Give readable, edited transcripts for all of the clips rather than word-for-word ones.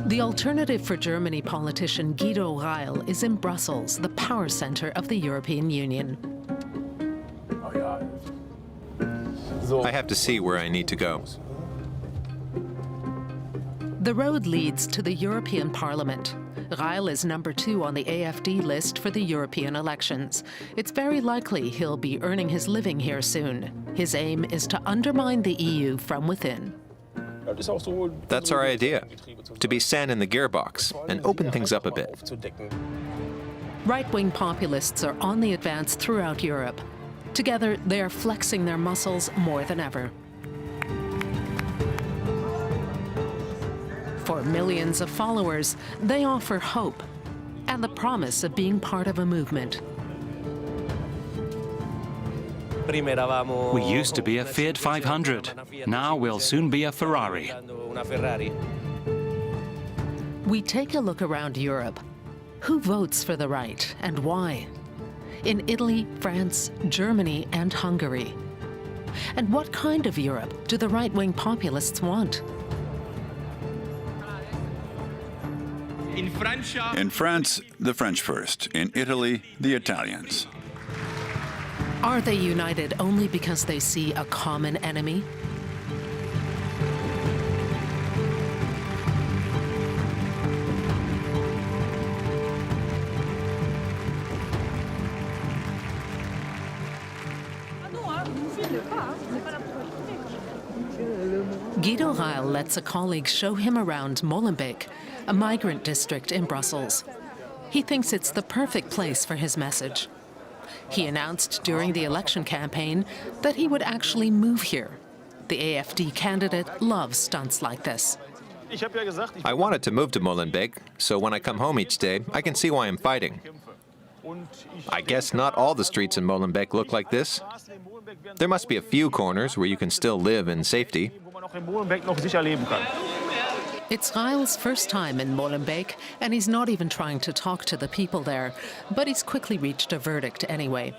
The Alternative for Germany politician Guido Reil is in Brussels, the power center of the European Union. I have to see where I need to go. The road leads to the European Parliament. Reil is number 2 on the AfD list for the European elections. It's very likely he'll be earning his living here soon. His aim is to undermine the EU from within. That's our idea, to be sand in the gearbox and open things up a bit. Right-wing populists are on the advance throughout Europe. Together, they are flexing their muscles more than ever. For millions of followers, they offer hope and the promise of being part of a movement. We used to be a Fiat 500. Now we'll soon be a Ferrari. We take a look around Europe. Who votes for the right and why? In Italy, France, Germany, and Hungary. And what kind of Europe do the right-wing populists want? In France, the French first. In Italy, the Italians. Are they united only because they see a common enemy? Guido Reil lets a colleague show him around Molenbeek, a migrant district in Brussels. He thinks it's the perfect place for his message. He announced during the election campaign that he would actually move here. The AfD candidate loves stunts like this. I wanted to move to Molenbeek, so when I come home each day, I can see why I'm fighting. I guess not all the streets in Molenbeek look like this. There must be a few corners where you can still live in safety. It's Reil's first time in Molenbeek, and he's not even trying to talk to the people there, but he's quickly reached a verdict anyway.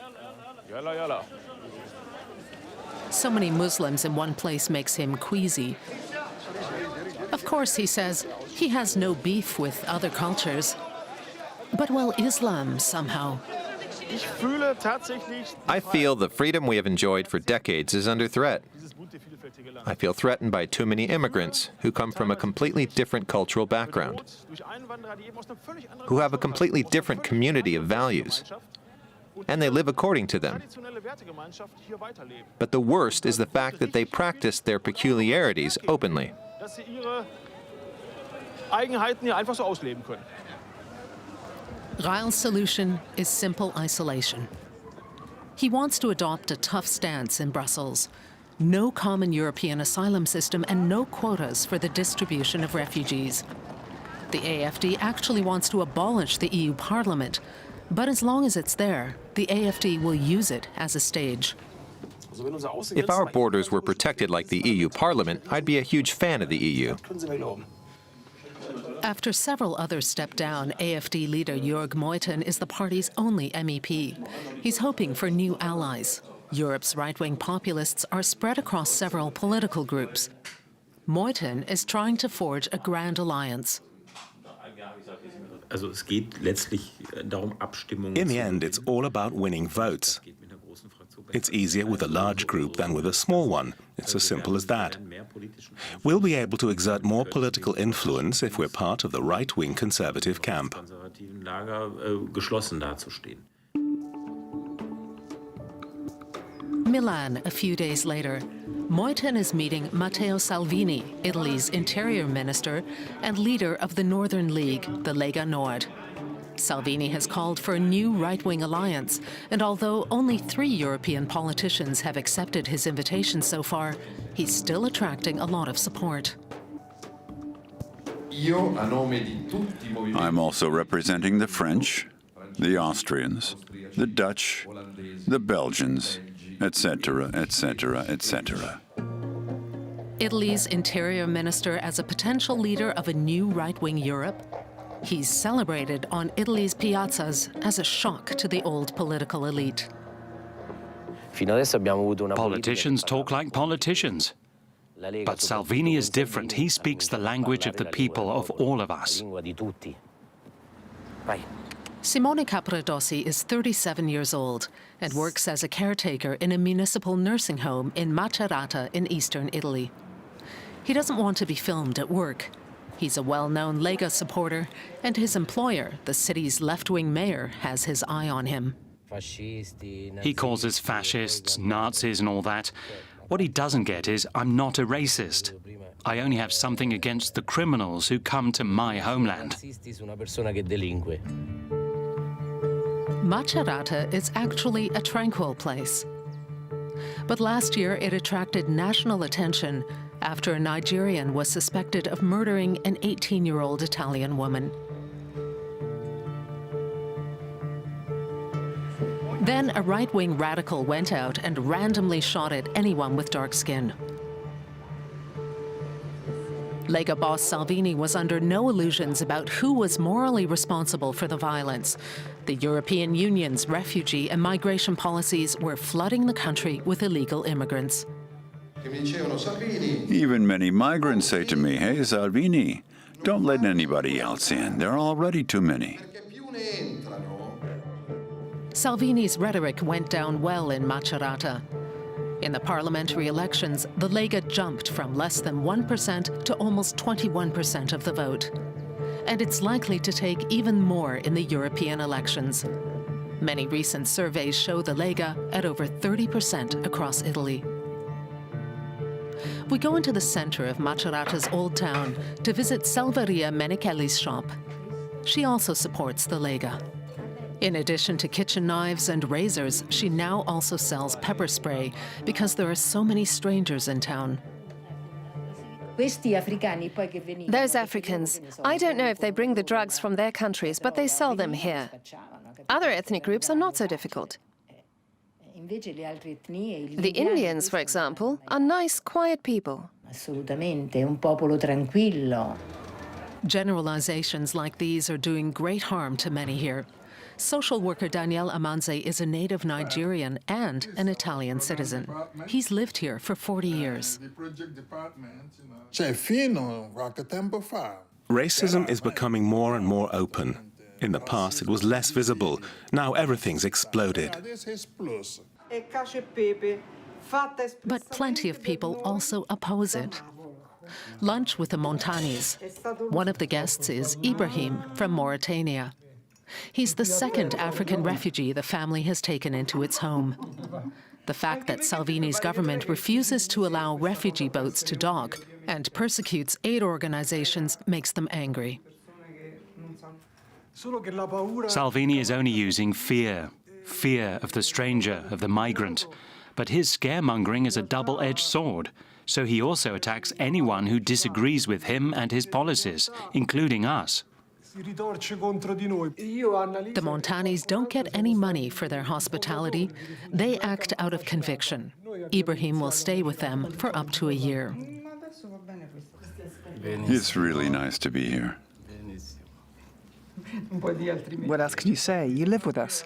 So many Muslims in one place makes him queasy. Of course, he says, he has no beef with other cultures. But well, Islam somehow. I feel the freedom we have enjoyed for decades is under threat. I feel threatened by too many immigrants who come from a completely different cultural background, who have a completely different community of values, and they live according to them. But the worst is the fact that they practice their peculiarities openly. Reil's solution is simple isolation. He wants to adopt a tough stance in Brussels. No common European asylum system and no quotas for the distribution of refugees. The AfD actually wants to abolish the EU Parliament, but as long as it's there, the AfD will use it as a stage. If our borders were protected like the EU Parliament, I'd be a huge fan of the EU. After several others step down, AfD leader Jörg Meuthen is the party's only MEP. He's hoping for new allies. Europe's right-wing populists are spread across several political groups. Meuthen is trying to forge a grand alliance. In the end, it's all about winning votes. It's easier with a large group than with a small one. It's as simple as that. We'll be able to exert more political influence if we're part of the right-wing conservative camp. Milan, a few days later. Meuthen is meeting Matteo Salvini, Italy's interior minister and leader of the Northern League, the Lega Nord. Salvini has called for a new right-wing alliance, and although only 3 European politicians have accepted his invitation so far, he's still attracting a lot of support. I'm also representing the French, the Austrians, the Dutch, the Belgians, etc., etc., etc. Italy's interior minister as a potential leader of a new right-wing Europe? He's celebrated on Italy's piazzas as a shock to the old political elite. Politicians talk like politicians. But Salvini is different. He speaks the language of the people, of all of us. Simone Capradossi is 37 years old and works as a caretaker in a municipal nursing home in Macerata in eastern Italy. He doesn't want to be filmed at work. He's a well-known Lega supporter, and his employer, the city's left-wing mayor, has his eye on him. He calls us fascists, Nazis and all that. What he doesn't get is I'm not a racist. I only have something against the criminals who come to my homeland. Macerata is actually a tranquil place. But last year it attracted national attention after a Nigerian was suspected of murdering an 18-year-old Italian woman. Then a right-wing radical went out and randomly shot at anyone with dark skin. Lega boss Salvini was under no illusions about who was morally responsible for the violence. The European Union's refugee and migration policies were flooding the country with illegal immigrants. Even many migrants say to me, "Hey, Salvini, don't let anybody else in. There are already too many." Salvini's rhetoric went down well in Macerata. In the parliamentary elections, the Lega jumped from less than 1% to almost 21% of the vote. And it's likely to take even more in the European elections. Many recent surveys show the Lega at over 30% across Italy. We go into the center of Macerata's old town to visit Salvaria Menichelli's shop. She also supports the Lega. In addition to kitchen knives and razors, she now also sells pepper spray because there are so many strangers in town. Those Africans, I don't know if they bring the drugs from their countries, but they sell them here. Other ethnic groups are not so difficult. The Indians, for example, are nice, quiet people. Generalizations like these are doing great harm to many here. Social worker Daniel Amanze is a native Nigerian and an Italian citizen. He's lived here for 40 years. Racism is becoming more and more open. In the past, it was less visible. Now everything's exploded. But plenty of people also oppose it. Lunch with the Montanis. One of the guests is Ibrahim from Mauritania. He's the second African refugee the family has taken into its home. The fact that Salvini's government refuses to allow refugee boats to dock and persecutes aid organizations makes them angry. Salvini is only using fear. Fear of the stranger, of the migrant. But his scaremongering is a double-edged sword. So he also attacks anyone who disagrees with him and his policies, including us. The Montanis don't get any money for their hospitality. They act out of conviction. Ibrahim will stay with them for up to a year. It's really nice to be here. What else can you say? You live with us.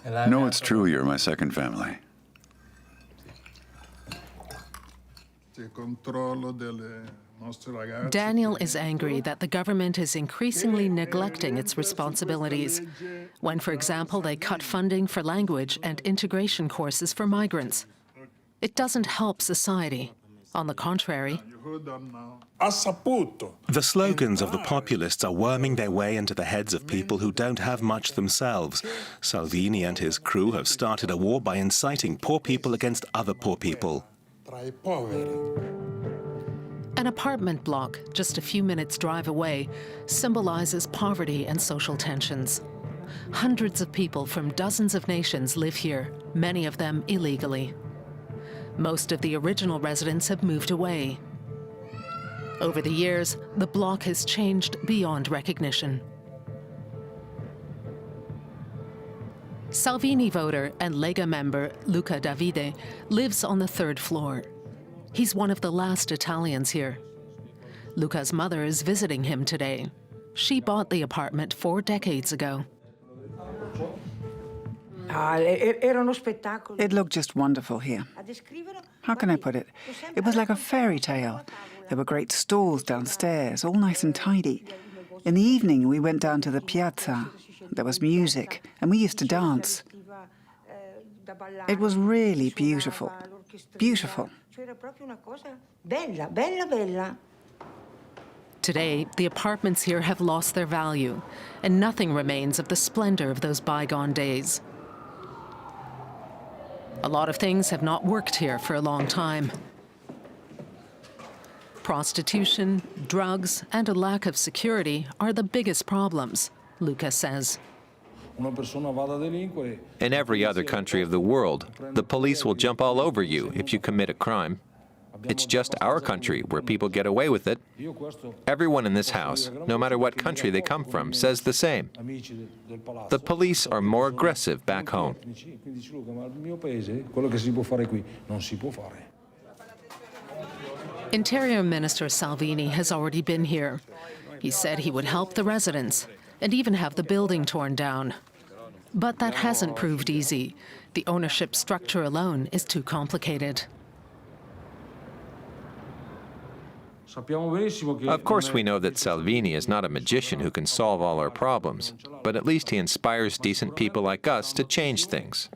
No, it's true. You're my second family. Daniel is angry that the government is increasingly neglecting its responsibilities when, for example, they cut funding for language and integration courses for migrants. It doesn't help society. On the contrary. The slogans of the populists are worming their way into the heads of people who don't have much themselves. Salvini and his crew have started a war by inciting poor people against other poor people. An apartment block, just a few minutes' drive away, symbolizes poverty and social tensions. Hundreds of people from dozens of nations live here, many of them illegally. Most of the original residents have moved away. Over the years, the block has changed beyond recognition. Salvini voter and Lega member Luca Davide lives on the third floor. He's one of the last Italians here. Luca's mother is visiting him today. She bought the apartment 4 decades ago. It looked just wonderful here. How can I put it? It was like a fairy tale. There were great stalls downstairs, all nice and tidy. In the evening, we went down to the piazza. There was music, and we used to dance. It was really beautiful. Beautiful. Today, the apartments here have lost their value, and nothing remains of the splendor of those bygone days. A lot of things have not worked here for a long time. Prostitution, drugs, and a lack of security are the biggest problems, Luca says. In every other country of the world, the police will jump all over you if you commit a crime. It's just our country where people get away with it. Everyone in this house, no matter what country they come from, says the same. The police are more aggressive back home. Interior Minister Salvini has already been here. He said he would help the residents and even have the building torn down. But that hasn't proved easy. The ownership structure alone is too complicated. Of course, we know that Salvini is not a magician who can solve all our problems, but at least he inspires decent people like us to change things.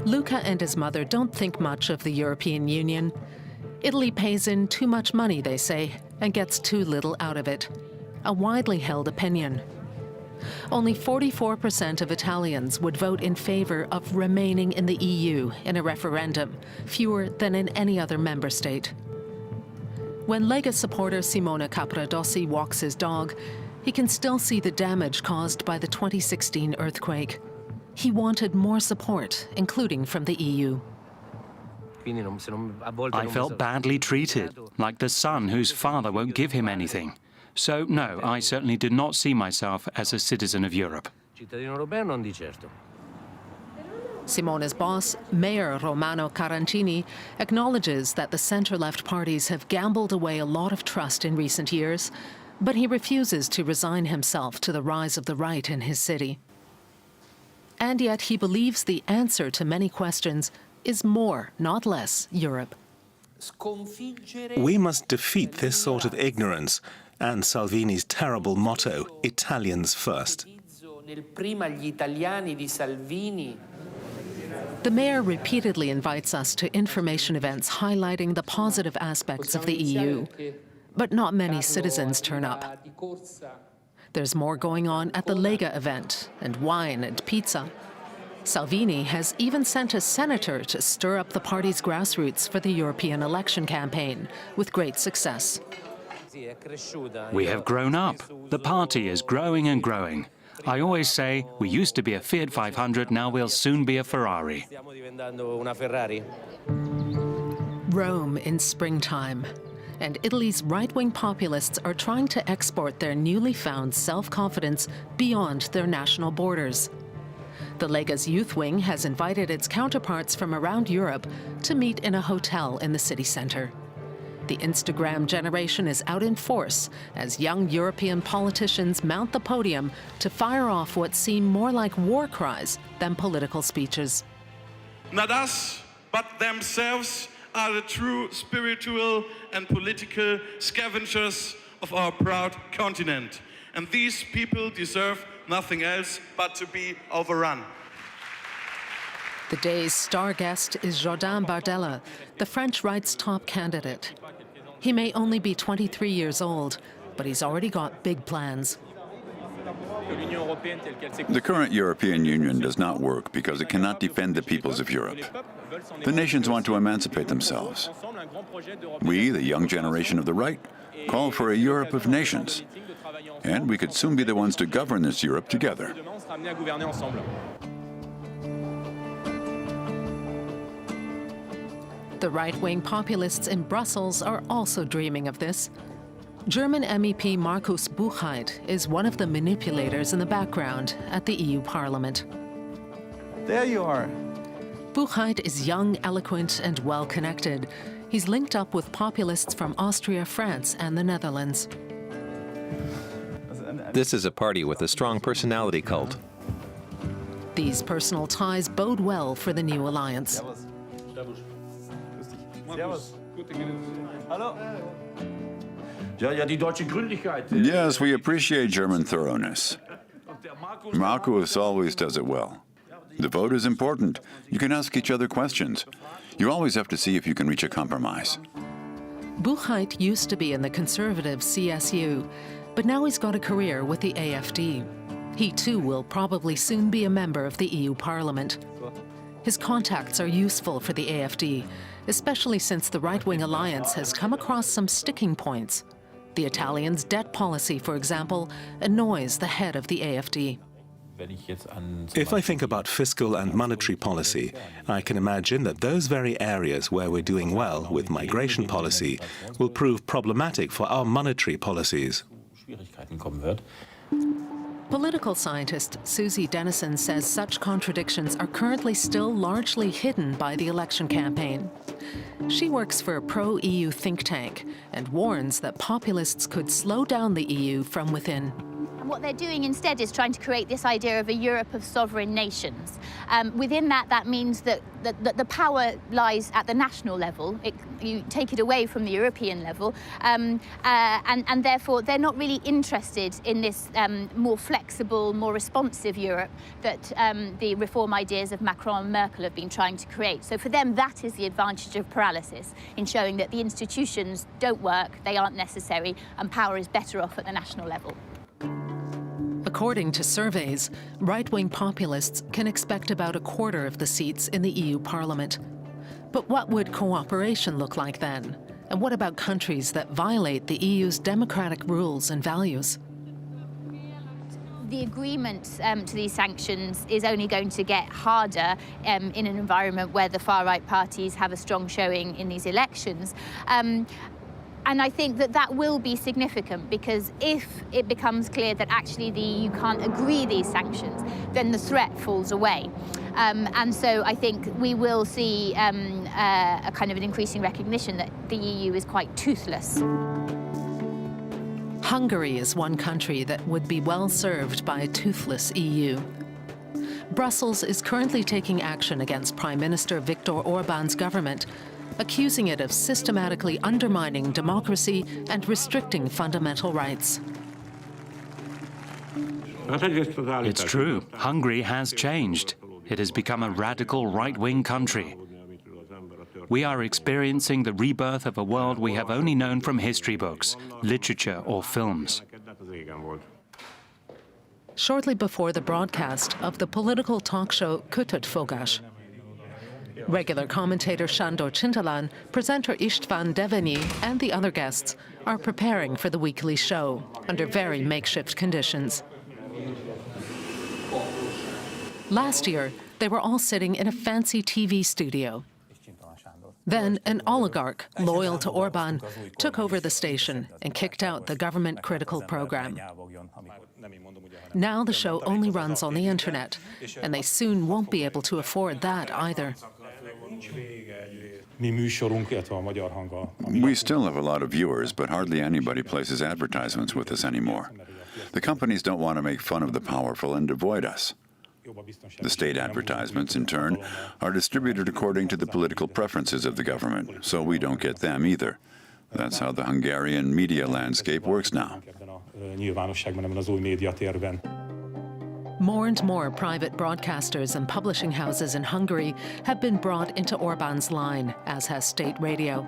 Luca and his mother don't think much of the European Union. Italy pays in too much money, they say, and gets too little out of it. A widely held opinion. Only 44% of Italians would vote in favor of remaining in the EU in a referendum, fewer than in any other member state. When Lega supporter Simone Capradossi walks his dog, he can still see the damage caused by the 2016 earthquake. He wanted more support, including from the EU. I felt badly treated, like the son whose father won't give him anything. So, no, I certainly do not see myself as a citizen of Europe. Simone's boss, Mayor Romano Carantini, acknowledges that the centre-left parties have gambled away a lot of trust in recent years, but he refuses to resign himself to the rise of the right in his city. And yet he believes the answer to many questions is more, not less, Europe. We must defeat this sort of ignorance and Salvini's terrible motto, Italians first. The mayor repeatedly invites us to information events highlighting the positive aspects of the EU, but not many citizens turn up. There's more going on at the Lega event, and wine and pizza. Salvini has even sent a senator to stir up the party's grassroots for the European election campaign, with great success. We have grown up. The party is growing and growing. I always say, we used to be a Fiat 500, now we'll soon be a Ferrari. Rome in springtime. And Italy's right-wing populists are trying to export their newly found self-confidence beyond their national borders. The Lega's youth wing has invited its counterparts from around Europe to meet in a hotel in the city centre. The Instagram generation is out in force as young European politicians mount the podium to fire off what seem more like war cries than political speeches. Not us, but themselves are the true spiritual and political scavengers of our proud continent. And these people deserve nothing else but to be overrun. The day's star guest is Jordan Bardella, the French right's top candidate. He may only be 23 years old, but he's already got big plans. The current European Union does not work because it cannot defend the peoples of Europe. The nations want to emancipate themselves. We, the young generation of the right, call for a Europe of nations. And we could soon be the ones to govern this Europe together. The right-wing populists in Brussels are also dreaming of this. German MEP Markus Buchheit is one of the manipulators in the background at the EU Parliament. There you are. Buchheit is young, eloquent, and well-connected. He's linked up with populists from Austria, France, and the Netherlands. This is a party with a strong personality cult. These personal ties bode well for the new alliance. Yes, we appreciate German thoroughness. Markus always does it well. The vote is important. You can ask each other questions. You always have to see if you can reach a compromise. Buchheit used to be in the conservative CSU, but now he's got a career with the AfD. He too will probably soon be a member of the EU Parliament. His contacts are useful for the AfD, especially since the right-wing alliance has come across some sticking points. The Italians' debt policy, for example, annoys the head of the AfD. If I think about fiscal and monetary policy, I can imagine that those very areas where we're doing well with migration policy will prove problematic for our monetary policies. Political scientist Susie Dennison says such contradictions are currently still largely hidden by the election campaign. She works for a pro-EU think tank and warns that populists could slow down the EU from within. And what they're doing instead is trying to create this idea of a Europe of sovereign nations. Within that, that means that the power lies at the national level. You take it away from the European level, and therefore they're not really interested in this more flexible, more responsive Europe that the reform ideas of Macron and Merkel have been trying to create. So for them, that is the advantage of paralysis, in showing that the institutions don't work, they aren't necessary, and power is better off at the national level. According to surveys, right-wing populists can expect about a quarter of the seats in the EU Parliament. But what would cooperation look like then? And what about countries that violate the EU's democratic rules and values? The agreement to these sanctions is only going to get harder in an environment where the far-right parties have a strong showing in these elections. And I think that that will be significant, because if it becomes clear that actually the EU can't agree these sanctions, then the threat falls away. And so I think we will see a kind of an increasing recognition that the EU is quite toothless. Hungary is one country that would be well served by a toothless EU. Brussels is currently taking action against Prime Minister Viktor Orban's government, accusing it of systematically undermining democracy and restricting fundamental rights. It's true. Hungary has changed. It has become a radical right-wing country. We are experiencing the rebirth of a world we have only known from history books, literature or films. Shortly before the broadcast of the political talk show Kötöttfogás, regular commentator Sándor Csintalan, presenter István Devenyi, and the other guests are preparing for the weekly show under very makeshift conditions. Last year, they were all sitting in a fancy TV studio. Then an oligarch loyal to Orban took over the station and kicked out the government-critical program. Now the show only runs on the internet, and they soon won't be able to afford that either. We still have a lot of viewers, but hardly anybody places advertisements with us anymore. The companies don't want to make fun of the powerful and avoid us. The state advertisements, in turn, are distributed according to the political preferences of the government, so we don't get them either. That's how the Hungarian media landscape works now. More and more private broadcasters and publishing houses in Hungary have been brought into Orban's line, as has state radio.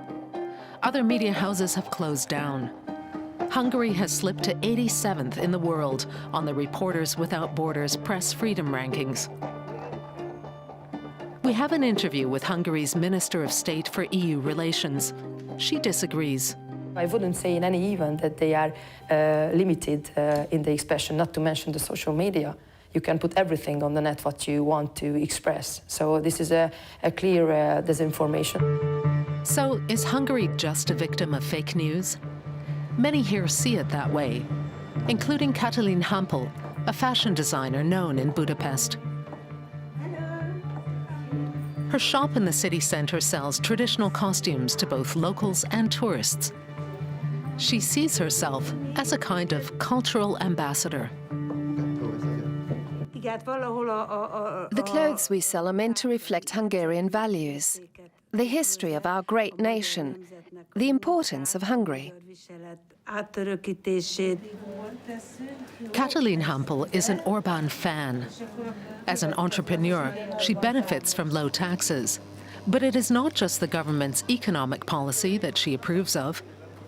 Other media houses have closed down. Hungary has slipped to 87th in the world on the Reporters Without Borders press freedom rankings. We have an interview with Hungary's Minister of State for EU Relations. She disagrees. I wouldn't say in any event that they are limited in the expression, not to mention the social media. You can put everything on the net what you want to express. So this is a clear disinformation. So is Hungary just a victim of fake news? Many here see it that way, including Katalin Hampel, a fashion designer known in Budapest. Her shop in the city center sells traditional costumes to both locals and tourists. She sees herself as a kind of cultural ambassador. The clothes we sell are meant to reflect Hungarian values, the history of our great nation, the importance of Hungary. Katalin Hampel is an Orbán fan. As an entrepreneur, she benefits from low taxes. But it is not just the government's economic policy that she approves of.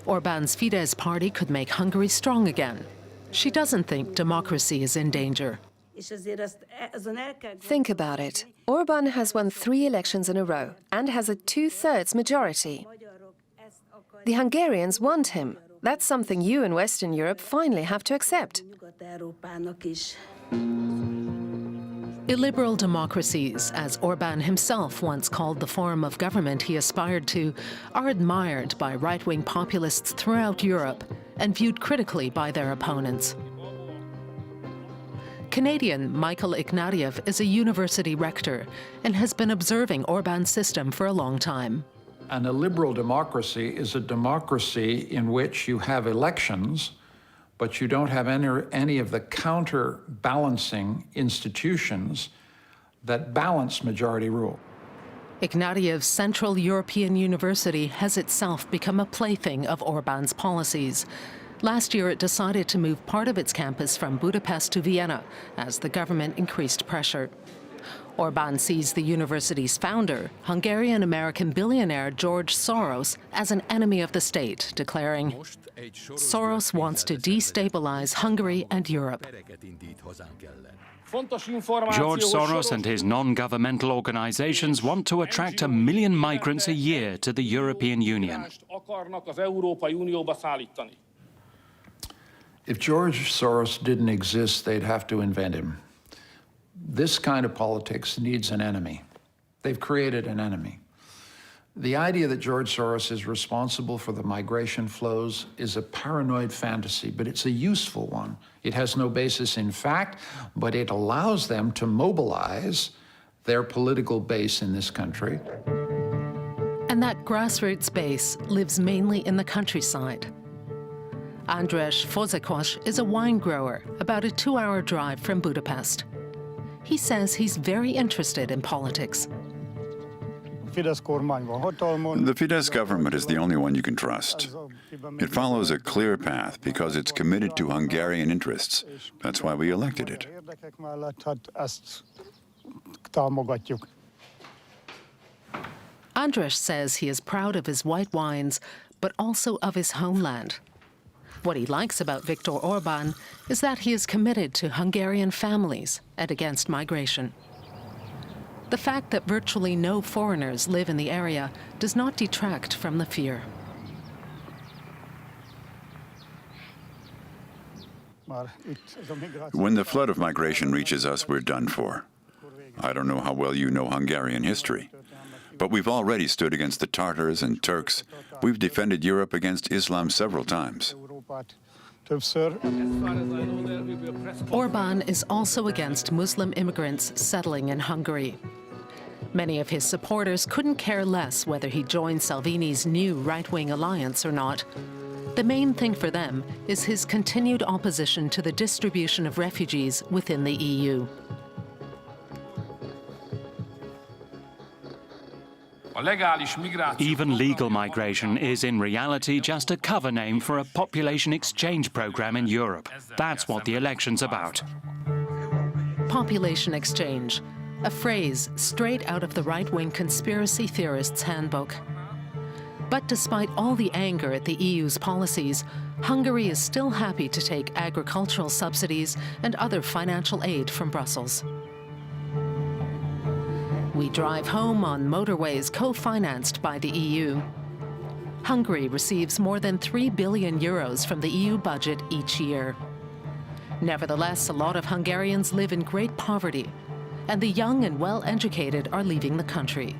Orbán's Fidesz party could make Hungary strong again. She doesn't think democracy is in danger. Think about it. Orbán has won 3 elections in a row and has a 2/3 majority. The Hungarians want him. That's something you in Western Europe finally have to accept. Illiberal democracies, as Orbán himself once called the form of government he aspired to, are admired by right-wing populists throughout Europe and viewed critically by their opponents. Canadian Michael Ignatieff is a university rector and has been observing Orbán's system for a long time. An illiberal democracy is a democracy in which you have elections, but you don't have any of the counterbalancing institutions that balance majority rule. Ignatieff's Central European University has itself become a plaything of Orbán's policies. Last year, it decided to move part of its campus from Budapest to Vienna as the government increased pressure. Orbán sees the university's founder, Hungarian-American billionaire George Soros, as an enemy of the state, declaring, "Soros wants to destabilize Hungary and Europe." George Soros and his non-governmental organizations want to attract 1 million migrants a year to the European Union. If George Soros didn't exist, they'd have to invent him. This kind of politics needs an enemy. They've created an enemy. The idea that George Soros is responsible for the migration flows is a paranoid fantasy, but it's a useful one. It has no basis in fact, but it allows them to mobilize their political base in this country. And that grassroots base lives mainly in the countryside. Andrzej Fazekas is a wine grower about a 2-hour drive from Budapest. He says he's very interested in politics. The Fidesz government is the only one you can trust. It follows a clear path because it's committed to Hungarian interests. That's why we elected it. Andrzej says he is proud of his white wines, but also of his homeland. What he likes about Viktor Orbán is that he is committed to Hungarian families and against migration. The fact that virtually no foreigners live in the area does not detract from the fear. When the flood of migration reaches us, we're done for. I don't know how well you know Hungarian history, but we've already stood against the Tartars and Turks. We've defended Europe against Islam several times. Orbán is also against Muslim immigrants settling in Hungary. Many of his supporters couldn't care less whether he joined Salvini's new right-wing alliance or not. The main thing for them is his continued opposition to the distribution of refugees within the EU. Even legal migration is in reality just a cover name for a population exchange program in Europe. That's what the election's about. Population exchange, a phrase straight out of the right-wing conspiracy theorists' handbook. But despite all the anger at the EU's policies, Hungary is still happy to take agricultural subsidies and other financial aid from Brussels. We drive home on motorways co-financed by the EU. Hungary receives more than 3 billion euros from the EU budget each year. Nevertheless, a lot of Hungarians live in great poverty, and the young and well-educated are leaving the country.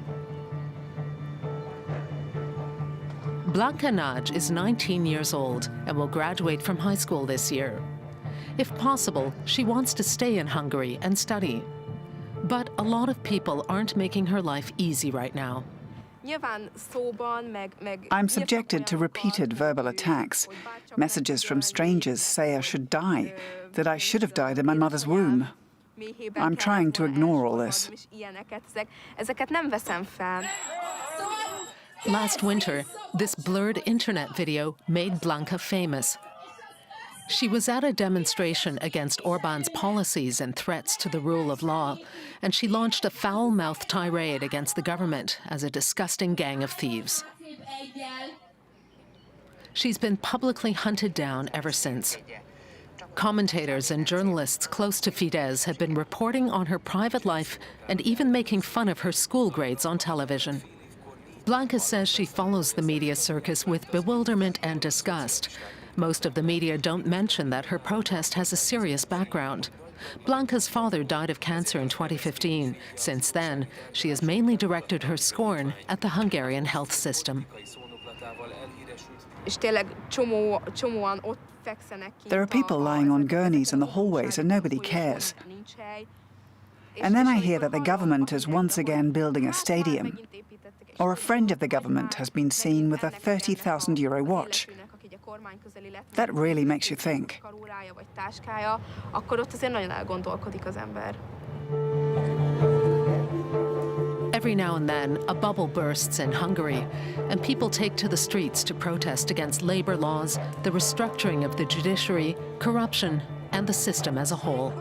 Blanca Nagy is 19 years old and will graduate from high school this year. If possible, she wants to stay in Hungary and study. But a lot of people aren't making her life easy right now. I'm subjected to repeated verbal attacks. Messages from strangers say I should die, that I should have died in my mother's womb. I'm trying to ignore all this. Last winter, this blurred internet video made Blanca famous. She was at a demonstration against Orban's policies and threats to the rule of law, and she launched a foul-mouthed tirade against the government as a disgusting gang of thieves. She's been publicly hunted down ever since. Commentators and journalists close to Fidesz have been reporting on her private life and even making fun of her school grades on television. Blanca says she follows the media circus with bewilderment and disgust. Most of the media don't mention that her protest has a serious background. Blanca's father died of cancer in 2015. Since then, she has mainly directed her scorn at the Hungarian health system. There are people lying on gurneys in the hallways and nobody cares. And then I hear that the government is once again building a stadium. Or a friend of the government has been seen with a €30,000 watch. That really makes you think. Every now and then, a bubble bursts in Hungary, and people take to the streets to protest against labor laws, the restructuring of the judiciary, corruption, and the system as a whole.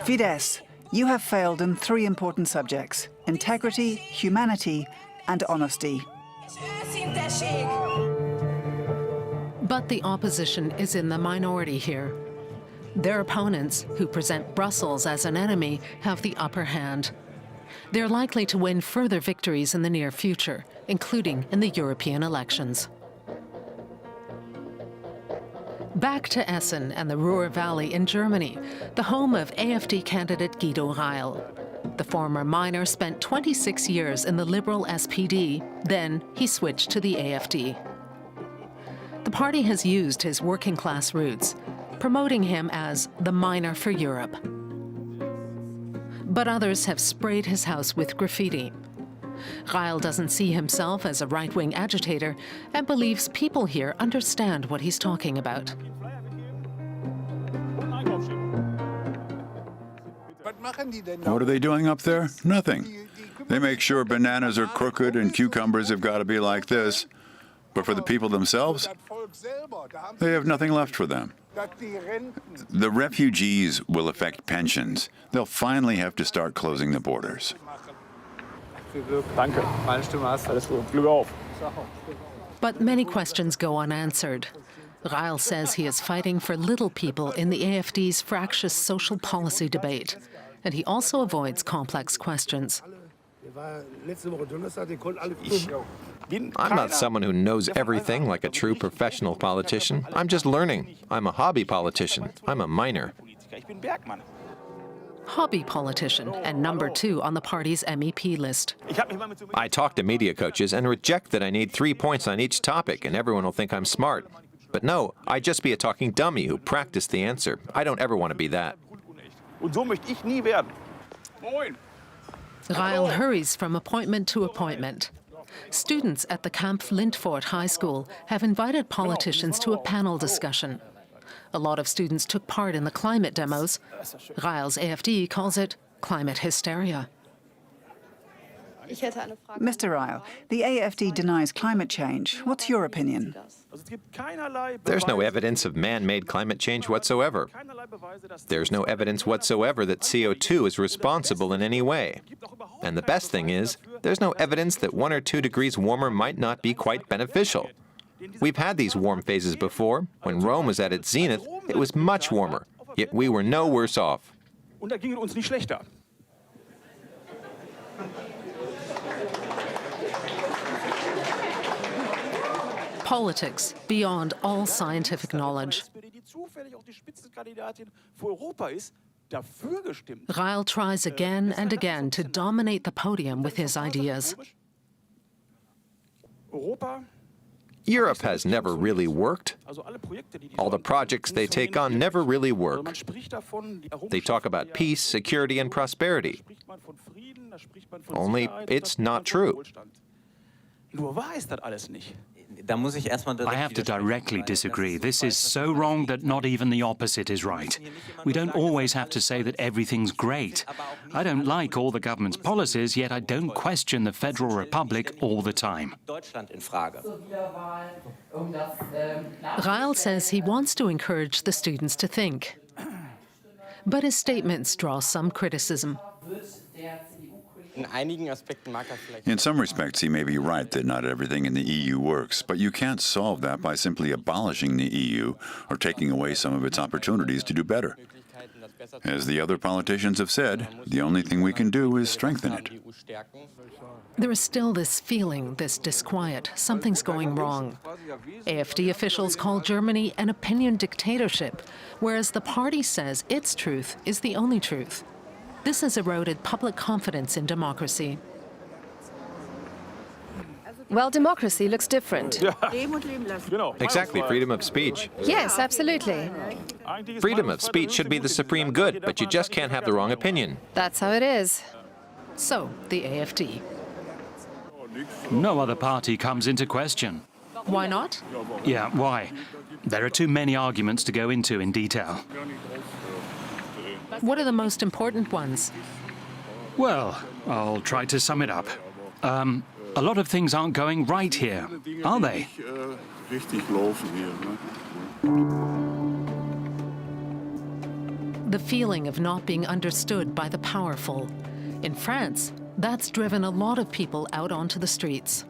Fidesz, you have failed in 3 important subjects: integrity, humanity, and honesty. But the opposition is in the minority here. Their opponents, who present Brussels as an enemy, have the upper hand. They're likely to win further victories in the near future, including in the European elections. Back to Essen and the Ruhr Valley in Germany, the home of AfD candidate Guido Reil. The former miner spent 26 years in the liberal SPD, then he switched to the AfD. The party has used his working-class roots, promoting him as the miner for Europe. But others have sprayed his house with graffiti. Reil doesn't see himself as a right-wing agitator and believes people here understand what he's talking about. What are they doing up there? Nothing. They make sure bananas are crooked and cucumbers have got to be like this. But for the people themselves, they have nothing left for them. The refugees will affect pensions. They'll finally have to start closing the borders. But many questions go unanswered. Reil says he is fighting for little people in the AfD's fractious social policy debate, and he also avoids complex questions. I'm not someone who knows everything like a true professional politician. I'm just learning. I'm a hobby politician. I'm a miner. Hobby politician and number 2 on the party's MEP list. I talk to media coaches and reject that I need 3 points on each topic and everyone will think I'm smart. But no, I'd just be a talking dummy who practiced the answer. I don't ever want to be that. Reil hurries from appointment to appointment. Students at the Kampf Lindfort High School have invited politicians to a panel discussion. A lot of students took part in the climate demos. Reil's AfD calls it climate hysteria. Mr. Reil, the AfD denies climate change. What's your opinion? There's no evidence of man-made climate change whatsoever. There's no evidence whatsoever that CO2 is responsible in any way. And the best thing is, there's no evidence that 1 or 2 degrees warmer might not be quite beneficial. We've had these warm phases before. When Rome was at its zenith, it was much warmer, yet we were no worse off. Politics beyond all scientific knowledge. Reil tries again and again to dominate the podium with his ideas. Europe has never really worked. All the projects they take on never really work. They talk about peace, security, and prosperity. Only it's not true. I have to directly disagree. This is so wrong that not even the opposite is right. We don't always have to say that everything's great. I don't like all the government's policies, yet I don't question the Federal Republic all the time. Ryle says he wants to encourage the students to think. But his statements draw some criticism. In some respects, he may be right that not everything in the EU works, but you can't solve that by simply abolishing the EU or taking away some of its opportunities to do better. As the other politicians have said, the only thing we can do is strengthen it. There is still this feeling, this disquiet, something's going wrong. AfD officials call Germany an opinion dictatorship, whereas the party says its truth is the only truth. This has eroded public confidence in democracy. Well, democracy looks different. Exactly, freedom of speech. Yes, absolutely. Freedom of speech should be the supreme good, but you just can't have the wrong opinion. That's how it is. So, the AfD. No other party comes into question. Why not? Yeah, why? There are too many arguments to go into in detail. What are the most important ones? Well, I'll try to sum it up. A lot of things aren't going right here, are they? The feeling of not being understood by the powerful. In France, that's driven a lot of people out onto the streets.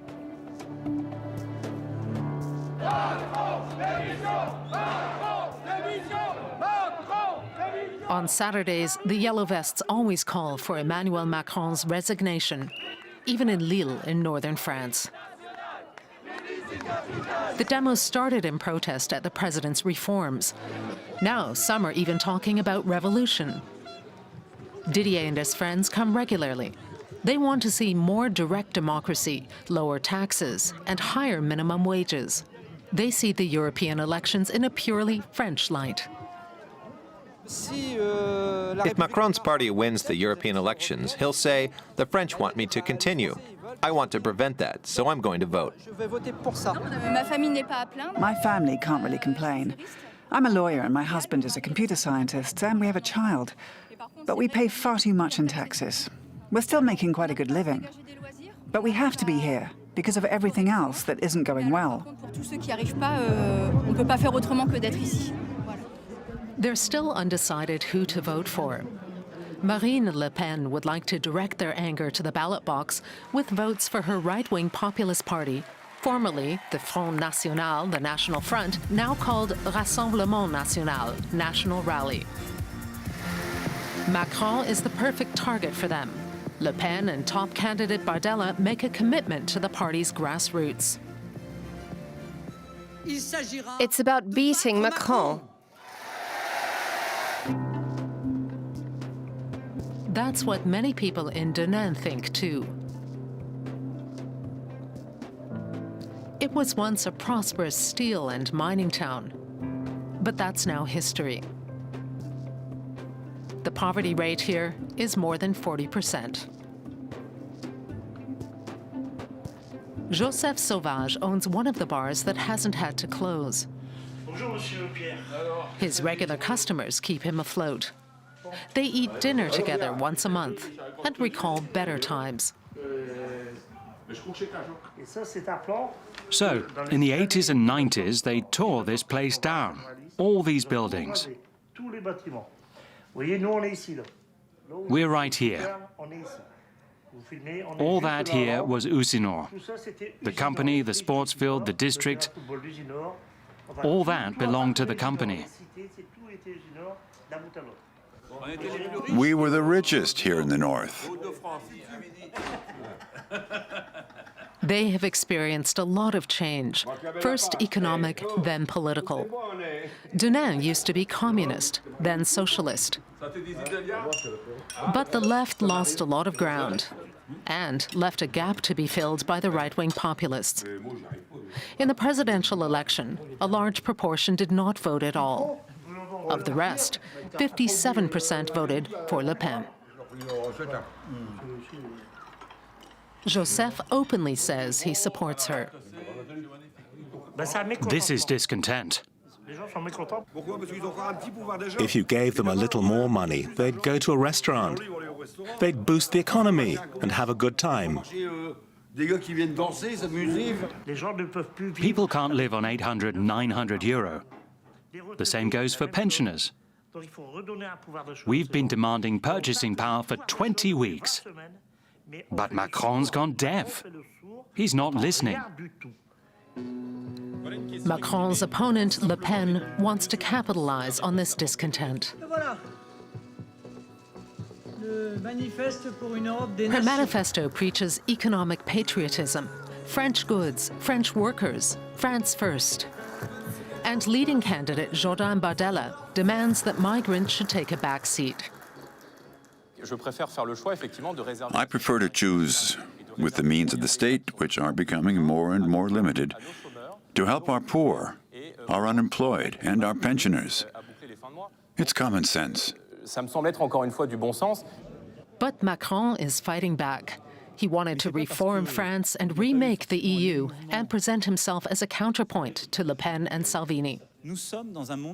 On Saturdays, the Yellow Vests always call for Emmanuel Macron's resignation, even in Lille in northern France. The demos started in protest at the president's reforms. Now, some are even talking about revolution. Didier and his friends come regularly. They want to see more direct democracy, lower taxes, and higher minimum wages. They see the European elections in a purely French light. If Macron's party wins the European elections, he'll say, the French want me to continue. I want to prevent that, so I'm going to vote. My family can't really complain. I'm a lawyer and my husband is a computer scientist and we have a child. But we pay far too much in taxes. We're still making quite a good living. But we have to be here because of everything else that isn't going well. They're still undecided who to vote for. Marine Le Pen would like to direct their anger to the ballot box with votes for her right-wing populist party, formerly the Front National, the National Front, now called Rassemblement National, National Rally. Macron is the perfect target for them. Le Pen and top candidate Bardella make a commitment to the party's grassroots. It's about beating Macron. That's what many people in Denain think, too. It was once a prosperous steel and mining town, but that's now history. The poverty rate here is more than 40%. Joseph Sauvage owns one of the bars that hasn't had to close. His regular customers keep him afloat. They eat dinner together once a month and recall better times. So, in the 80s and 90s, they tore this place down, all these buildings. We're right here. All that here was Usinor. The company, the sports field, the district, all that belonged to the company. We were the richest here in the north. They have experienced a lot of change, first economic, then political. Denain used to be communist, then socialist. But the left lost a lot of ground and left a gap to be filled by the right-wing populists. In the presidential election, a large proportion did not vote at all. Of the rest, 57% voted for Le Pen. Joseph openly says he supports her. This is discontent. If you gave them a little more money, they'd go to a restaurant. They'd boost the economy and have a good time. People can't live on 800 and 900 euro. The same goes for pensioners. We've been demanding purchasing power for 20 weeks. But Macron's gone deaf. He's not listening. Macron's opponent, Le Pen, wants to capitalize on this discontent. Her manifesto preaches economic patriotism, French goods, French workers, France first. And leading candidate Jordan Bardella demands that migrants should take a back seat. I prefer to choose, with the means of the state, which are becoming more and more limited, to help our poor, our unemployed, and our pensioners. It's common sense. But Macron is fighting back. He wanted to reform France and remake the EU and present himself as a counterpoint to Le Pen and Salvini.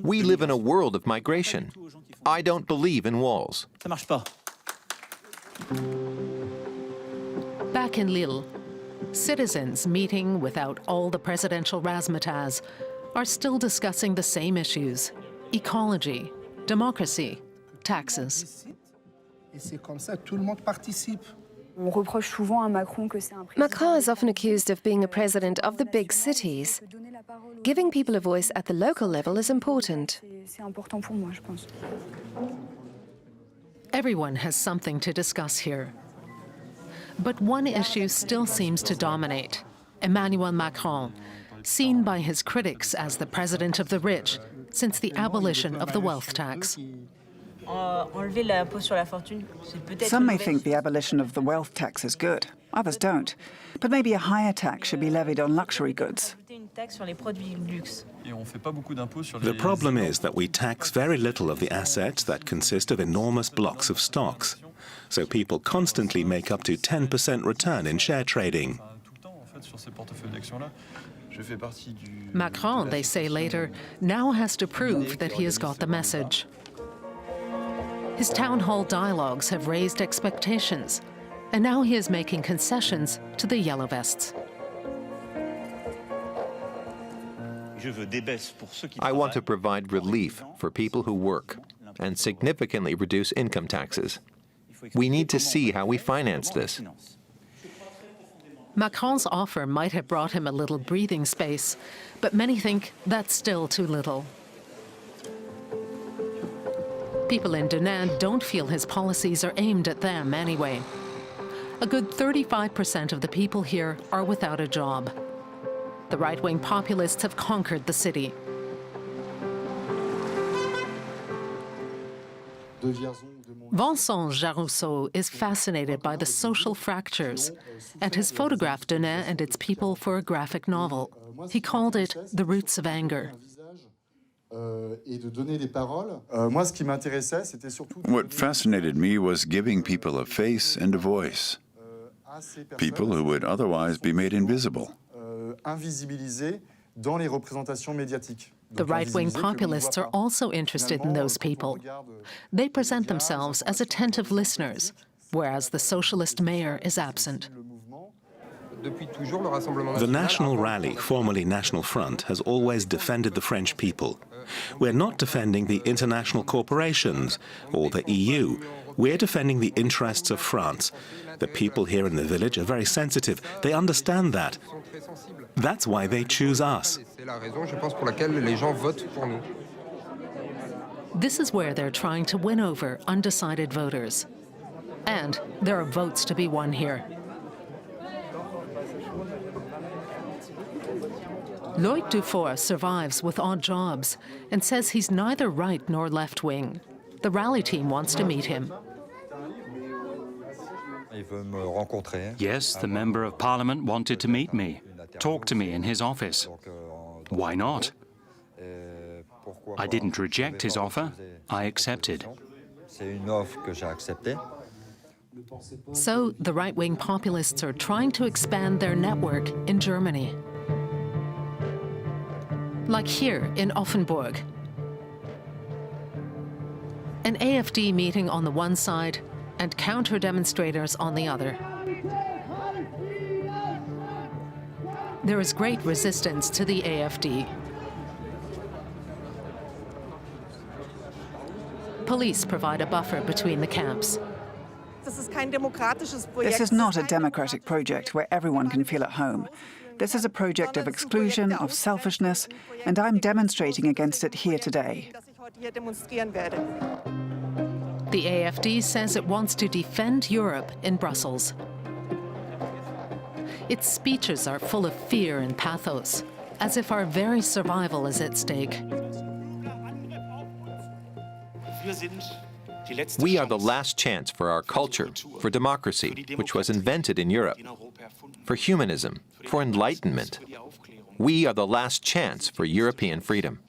We live in a world of migration. I don't believe in walls. Back in Lille, citizens meeting without all the presidential razzmatazz are still discussing the same issues: ecology, democracy, taxes. Macron is often accused of being a president of the big cities. Giving people a voice at the local level is important. Everyone has something to discuss here. But one issue still seems to dominate: Emmanuel Macron, seen by his critics as the president of the rich since the abolition of the wealth tax. Some may think the abolition of the wealth tax is good. Others don't. But maybe a higher tax should be levied on luxury goods. The problem is that we tax very little of the assets that consist of enormous blocks of stocks. So people constantly make up to 10% return in share trading. Macron, they say later, now has to prove that he has got the message. His town hall dialogues have raised expectations, and now he is making concessions to the Yellow Vests. I want to provide relief for people who work and significantly reduce income taxes. We need to see how we finance this. Macron's offer might have brought him a little breathing space, but many think that's still too little. People in Denain don't feel his policies are aimed at them anyway. A good 35% of the people here are without a job. The right-wing populists have conquered the city. Vincent Jarousseau is fascinated by the social fractures and has photographed Denain and its people for a graphic novel. He called it The Roots of Anger. What fascinated me was giving people a face and a voice. People who would otherwise be made invisible. The right-wing populists are also interested in those people. They present themselves as attentive listeners, whereas the socialist mayor is absent. The National Rally, formerly National Front, has always defended the French people. We're not defending the international corporations or the EU. We're defending the interests of France. The people here in the village are very sensitive. They understand that. That's why they choose us. This is where they're trying to win over undecided voters. And there are votes to be won here. Loïc Dufour survives with odd jobs and says he's neither right nor left-wing. The rally team wants to meet him. Yes, the Member of Parliament wanted to meet me, talk to me in his office. Why not? I didn't reject his offer, I accepted. So the right-wing populists are trying to expand their network in Germany. like here in Offenburg. An AfD meeting on the one side and counter-demonstrators on the other. There is great resistance to the AfD. Police provide a buffer between the camps. This is not a democratic project where everyone can feel at home. This is a project of exclusion, of selfishness, and I'm demonstrating against it here today. The AfD says it wants to defend Europe in Brussels. Its speeches are full of fear and pathos, as if our very survival is at stake. We are the last chance for our culture, for democracy, which was invented in Europe, for humanism, for enlightenment. We are the last chance for European freedom.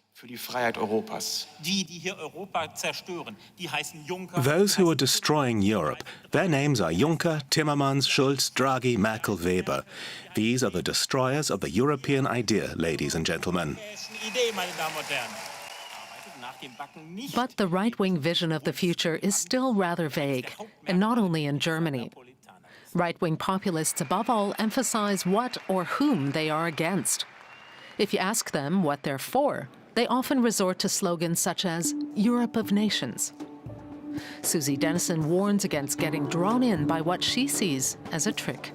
Those who are destroying Europe, their names are Juncker, Timmermans, Schulz, Draghi, Merkel, Weber. These are the destroyers of the European idea, ladies and gentlemen. But the right-wing vision of the future is still rather vague, and not only in Germany. Right-wing populists, above all, emphasize what or whom they are against. If you ask them what they're for, they often resort to slogans such as Europe of Nations. Susie Dennison warns against getting drawn in by what she sees as a trick.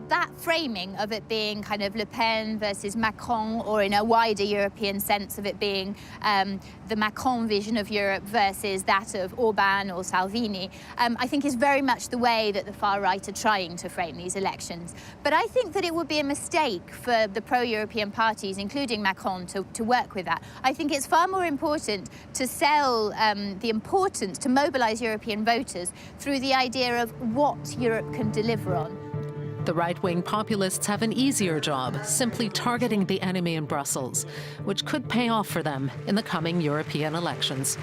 That framing of it being kind of Le Pen versus Macron, or in a wider European sense of it being the Macron vision of Europe versus that of Orban or Salvini, I think is very much the way that the far right are trying to frame these elections. But I think that it would be a mistake for the pro-European parties, including Macron, to work with that. I think it's far more important to sell the importance, to mobilize European voters through the idea of what Europe can deliver on. The right-wing populists have an easier job, simply targeting the enemy in Brussels, which could pay off for them in the coming European elections.